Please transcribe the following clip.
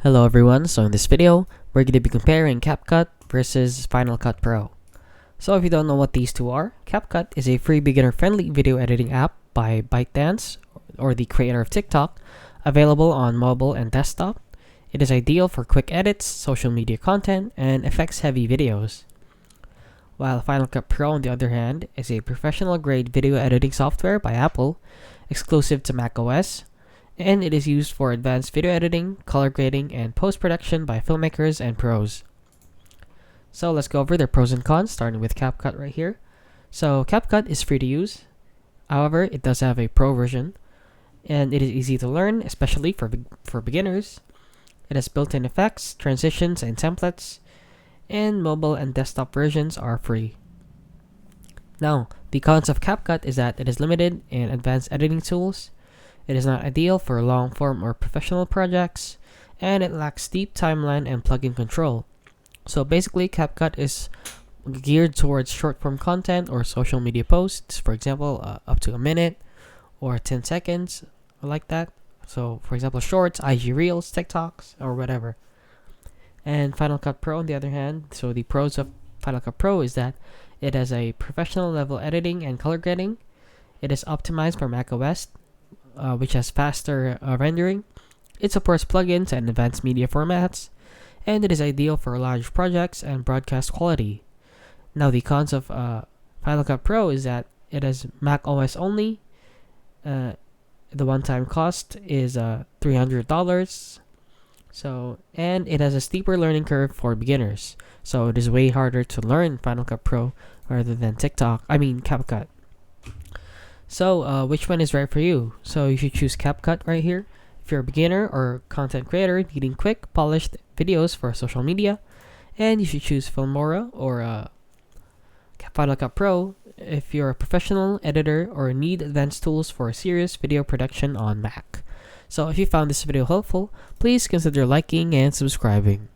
Hello everyone, so in this video, we're going to be comparing CapCut versus Final Cut Pro. So if you don't know what these two are, CapCut is a free beginner-friendly video editing app by ByteDance, or the creator of TikTok, available on mobile and desktop. It is ideal for quick edits, social media content, and effects-heavy videos. While Final Cut Pro, on the other hand, is a professional-grade video editing software by Apple, exclusive to macOS, and it is used for advanced video editing, color grading, and post-production by filmmakers and pros. So let's go over their pros and cons, starting with CapCut right here. So CapCut is free to use. However, it does have a pro version, and it is easy to learn, especially for beginners. It has built-in effects, transitions, and templates, and mobile and desktop versions are free. Now, the cons of CapCut is that it is limited in advanced editing tools. It is not ideal for long-form or professional projects, and it lacks deep timeline and plugin control. So basically, CapCut is geared towards short-form content or social media posts, for example, up to a minute or 10 seconds, like that. So, for example, shorts, IG Reels, TikToks, or whatever. And Final Cut Pro, on the other hand, so the pros of Final Cut Pro is that it has a professional level editing and color grading. It is optimized for macOS, which has faster rendering. It supports plugins and advanced media formats, and it is ideal for large projects and broadcast quality. Now, the cons of Final Cut Pro is that it is Mac OS only. The one-time cost is $300. And it has a steeper learning curve for beginners. So it is way harder to learn Final Cut Pro rather than CapCut. So, which one is right for you? So you should choose CapCut right here if you're a beginner or content creator needing quick, polished videos for social media. And you should choose Filmora or Final Cut Pro if you're a professional editor or need advanced tools for serious video production on Mac. So if you found this video helpful, please consider liking and subscribing.